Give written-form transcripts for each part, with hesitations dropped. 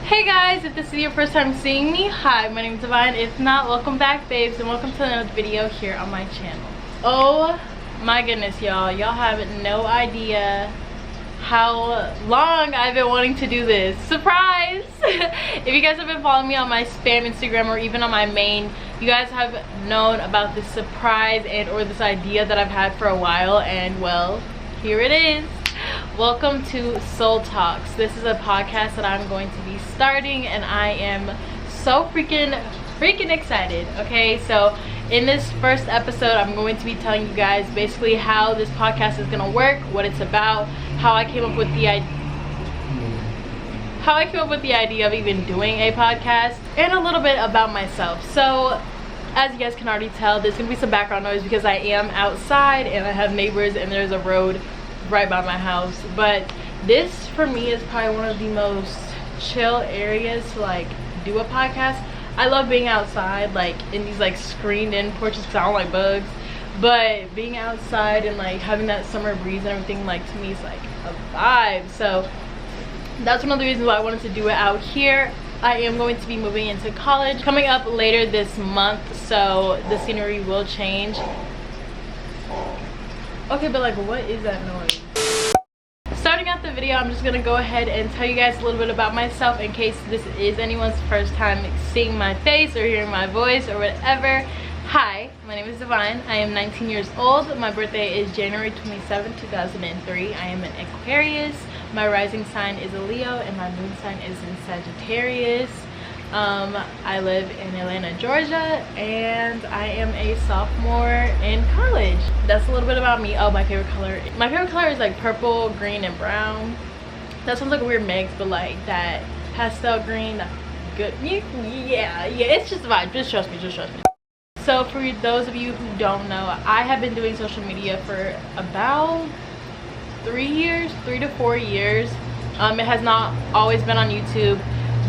Hey guys, if this is your first time seeing me, hi, my name is Davine. If not, welcome back babes, and welcome to another video here on my channel. Oh my goodness, y'all have no idea how long I've been wanting to do this. Surprise! If you guys have been following me on my spam Instagram or even on my main, you guys have known about this surprise and or this idea that I've had for a while, and well, here it is. Welcome to Soul Talks. This is a podcast that I'm going to be starting, and I am so freaking excited. Okay, so in this first episode, I'm going to be telling you guys basically how this podcast is gonna work, what it's about, how I came up with the idea of even doing a podcast, and a little bit about myself. So as you guys can already tell, there's gonna be some background noise because I am outside and I have neighbors and there's a road right by my house. But this for me is probably one of the most chill areas to like do a podcast. I love being outside, like in these like screened in porches because I don't like bugs, but being outside and like having that summer breeze and everything, like to me is like a vibe. So that's one of the reasons why I wanted to do it out here. I am going to be moving into college coming up later this month, so the scenery will change. Okay, but like, what is that noise? Starting out the video, I'm just gonna go ahead and tell you guys a little bit about myself in case this is anyone's first time seeing my face or hearing my voice or whatever. Hi, my name is Davine. I am 19 years old. My birthday is January 27, 2003. I am an Aquarius. My rising sign is a Leo and my moon sign is in Sagittarius. I live in Atlanta, Georgia, and I am a sophomore in college. That's a little bit about me. Oh, my favorite color is like purple, green, and brown. That sounds like a weird mix, but like that pastel green, that's good. Yeah, it's just a vibe. Just trust me. So for those of you who don't know, I have been doing social media for about 3 to 4 years. It has not always been on YouTube,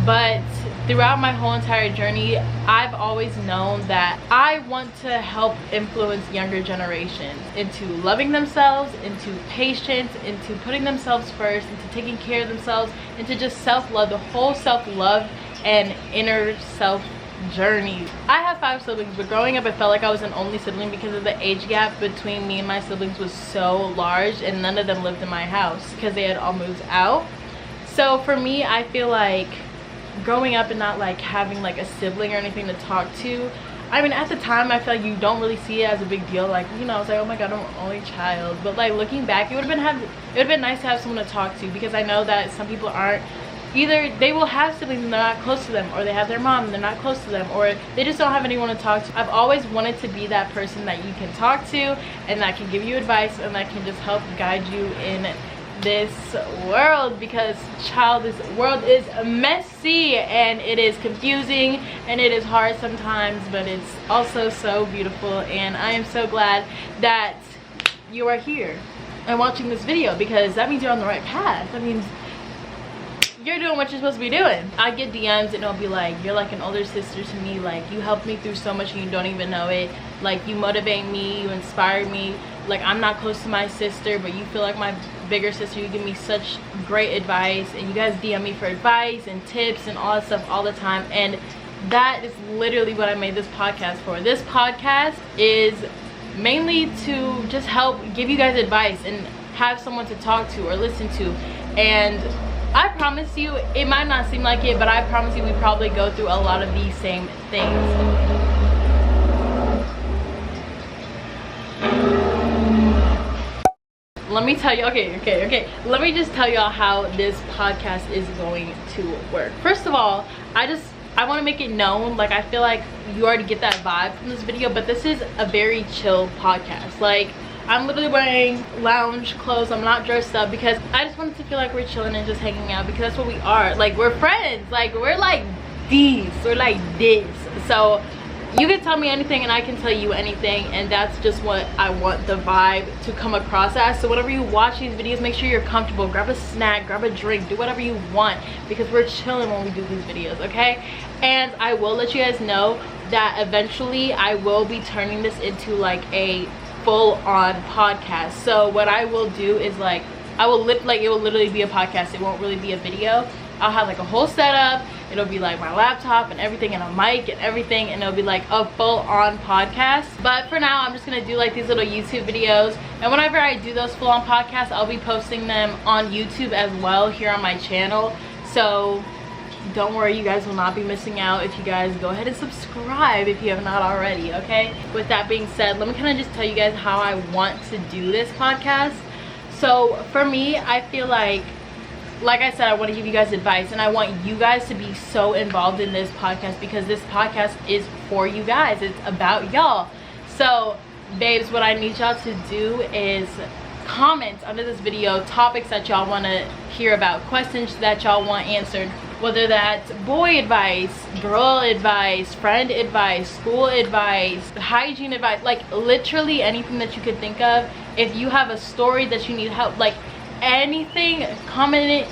but throughout my whole entire journey, I've always known that I want to help influence younger generations into loving themselves, into patience, into putting themselves first, into taking care of themselves, into just self-love, the whole self-love and inner self journey. I have 5 siblings, but growing up I felt like I was an only sibling because of the age gap between me and my siblings was so large, and none of them lived in my house because they had all moved out. So for me, I feel like growing up and not like having like a sibling or anything to talk to, I mean, at the time I feel like you don't really see it as a big deal, like, you know, I was like, oh my god, I'm an only child. But like looking back, it would have been nice to have someone to talk to, because I know that some people aren't, either they will have siblings and they're not close to them, or they have their mom and they're not close to them, or they just don't have anyone to talk to. I've always wanted to be that person that you can talk to and that can give you advice and that can just help guide you in this world, because child, this world is messy and it is confusing and it is hard sometimes, but it's also so beautiful. And I am so glad that you are here and watching this video, because that means you're on the right path. That means you're doing what you're supposed to be doing. I get DMs and it'll be like, you're like an older sister to me, like you helped me through so much and you don't even know it, like you motivate me, you inspire me. Like, I'm not close to my sister, but you feel like my bigger sister. You give me such great advice, and you guys DM me for advice and tips and all that stuff all the time. And that is literally what I made this podcast for. This podcast is mainly to just help give you guys advice and have someone to talk to or listen to. And I promise you, it might not seem like it, but I promise you we probably go through a lot of these same things. Let me tell you, okay, let me just tell y'all how this podcast is going to work. First of all, I want to make it known, like, I feel like you already get that vibe from this video, but this is a very chill podcast. Like, I'm literally wearing lounge clothes. I'm not dressed up because I just wanted to feel like we're chilling and just hanging out, because that's what we are. Like, we're friends. Like, we're like these, we're like this. So you can tell me anything and I can tell you anything, and that's just what I want the vibe to come across as. So whenever you watch these videos, make sure you're comfortable. Grab a snack, grab a drink, do whatever you want, because we're chilling when we do these videos, okay? And I will let you guys know that eventually I will be turning this into like a full-on podcast. So what I will do is like, it will literally be a podcast. It won't really be a video. I'll have like a whole setup. It'll be like my laptop and everything, and a mic and everything, and it'll be like a full-on podcast. But for now, I'm just gonna do like these little YouTube videos, and whenever I do those full-on podcasts, I'll be posting them on YouTube as well here on my channel. So don't worry, you guys will not be missing out if you guys go ahead and subscribe if you have not already, okay? With that being said, let me kind of just tell you guys how I want to do this podcast. So for me, I feel like I said, I want to give you guys advice, and I want you guys to be so involved in this podcast, because this podcast is for you guys. It's about y'all. So babes, what I need y'all to do is comment under this video topics that y'all want to hear about, questions that y'all want answered, whether that's boy advice, girl advice, friend advice, school advice, hygiene advice, like literally anything that you could think of. If you have a story that you need help, like anything, comment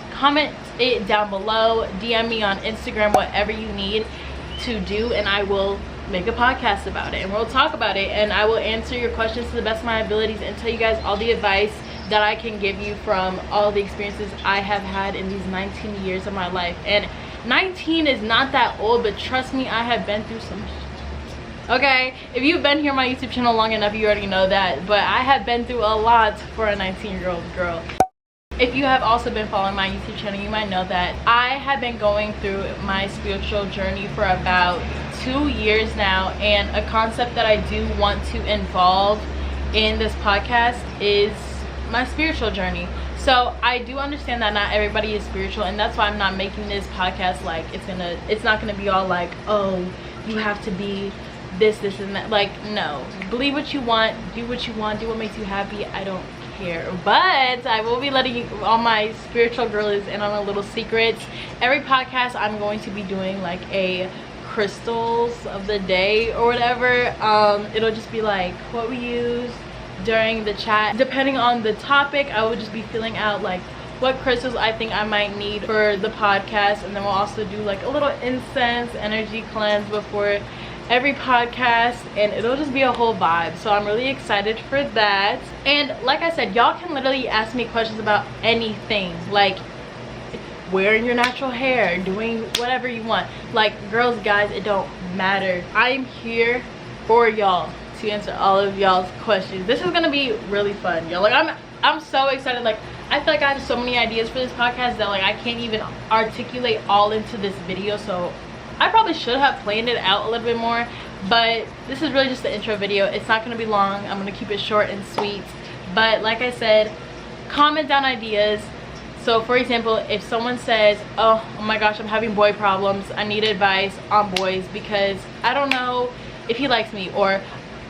it down below, DM me on Instagram, whatever you need to do, and I will make a podcast about it, and we'll talk about it, and I will answer your questions to the best of my abilities and tell you guys all the advice that I can give you from all the experiences I have had in these 19 years of my life. And 19 is not that old, but trust me, I have been through some okay? If you've been here on my YouTube channel long enough, you already know that, but I have been through a lot for a 19-year-old girl. If you have also been following my YouTube channel, you might know that I have been going through my spiritual journey for about 2 years now, and a concept that I do want to involve in this podcast is my spiritual journey. So I do understand that not everybody is spiritual, and that's why I'm not making this podcast like it's not gonna be all like, oh, you have to be this and that. Like, no, believe what you want, do what you want, do what makes you happy. I don't care. But I will be letting you, all my spiritual girlies, in on a little secret. Every podcast I'm going to be doing like a crystals of the day or whatever. It'll just be like what we use during the chat. Depending on the topic, I will just be feeling out like what crystals I think I might need for the podcast, and then we'll also do like a little incense energy cleanse before every podcast, and it'll just be a whole vibe. So I'm really excited for that. And like I said, y'all can literally ask me questions about anything, like wearing your natural hair, doing whatever you want. Like, girls, guys, it don't matter. I'm here for y'all to answer all of y'all's questions. This is gonna be really fun, y'all. Like, I'm so excited. Like, I feel like I have so many ideas for this podcast that like I can't even articulate all into this video. So I probably should have planned it out a little bit more, but this is really just the intro video. It's not going to be long. I'm going to keep it short and sweet. But like I said, comment down ideas. So for example, if someone says, oh my gosh, I'm having boy problems, I need advice on boys because I don't know if he likes me, or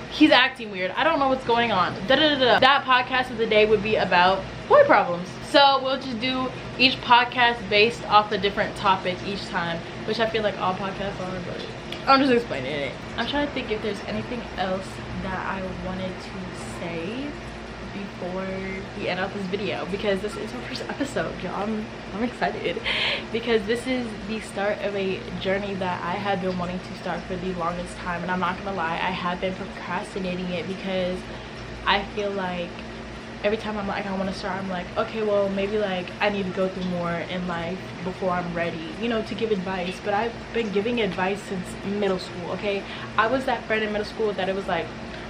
he's acting weird, I don't know what's going on, that podcast of the day would be about boy problems. So we'll just do each podcast based off a different topic each time, which I feel like all podcasts are, but I'm just explaining it. I'm trying to think if there's anything else that I wanted to say before we end out this video, because this is our first episode, y'all. I'm excited because this is the start of a journey that I have been wanting to start for the longest time, and I'm not gonna lie, I have been procrastinating it because I feel like every time I'm like, I want to start, I'm like, okay, well, maybe like I need to go through more in life before I'm ready, you know, to give advice. But I've been giving advice since middle school, okay? I was that friend in middle school that it was like,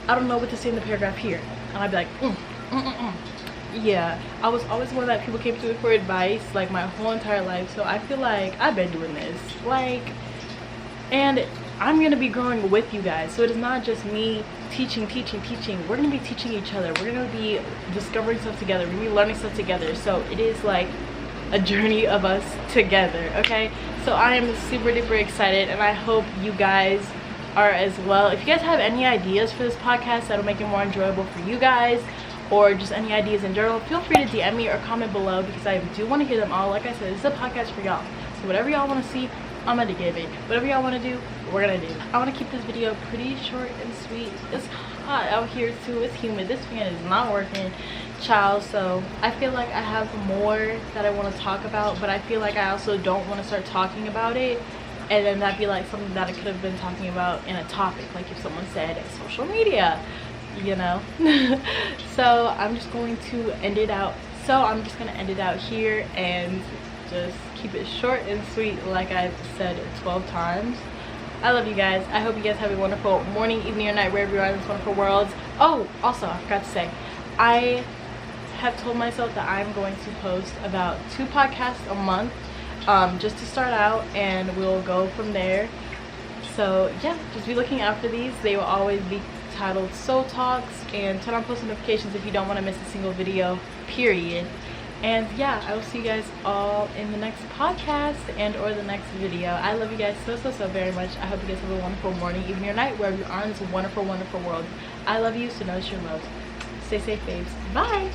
I don't know what to say in the paragraph here, and I'd be like, yeah. I was always one that people came to me for advice like my whole entire life. So I feel like I've been doing this, like, and I'm gonna be growing with you guys. So it is not just me teaching. We're gonna be teaching each other. We're gonna be discovering stuff together. We're gonna be learning stuff together. So it is like a journey of us together, okay? So I am super duper excited, and I hope you guys are as well. If you guys have any ideas for this podcast that'll make it more enjoyable for you guys, or just any ideas in general, feel free to DM me or comment below, because I do want to hear them all. Like I said, this is a podcast for y'all. So whatever y'all want to see, I'm gonna give it. Whatever y'all want to do, we're gonna do. I want to keep this video pretty short and sweet. It's hot out here too. It's humid. This fan is not working, child. So I feel like I have more that I want to talk about, but I feel like I also don't want to start talking about it and then that'd be like something that I could have been talking about in a topic, like if someone said social media, you know. So I'm just going to end it out. So I'm just gonna end it out here and just keep keep it short and sweet, like I've said 12 times. I love you guys. I hope you guys have a wonderful morning, evening, or night, wherever you are in this wonderful world. Oh, also, I forgot to say, I have told myself that I'm going to post about 2 podcasts a month, just to start out, and we'll go from there. So yeah, just be looking out for these. They will always be titled Soul Talks, and turn on post notifications if you don't want to miss a single video, period. And yeah, I will see you guys all in the next podcast and or the next video. I love you guys so very much. I hope you guys have a wonderful morning, evening, or night, wherever you are in this wonderful world. I love you, so notice your love. Stay safe, babes. Bye.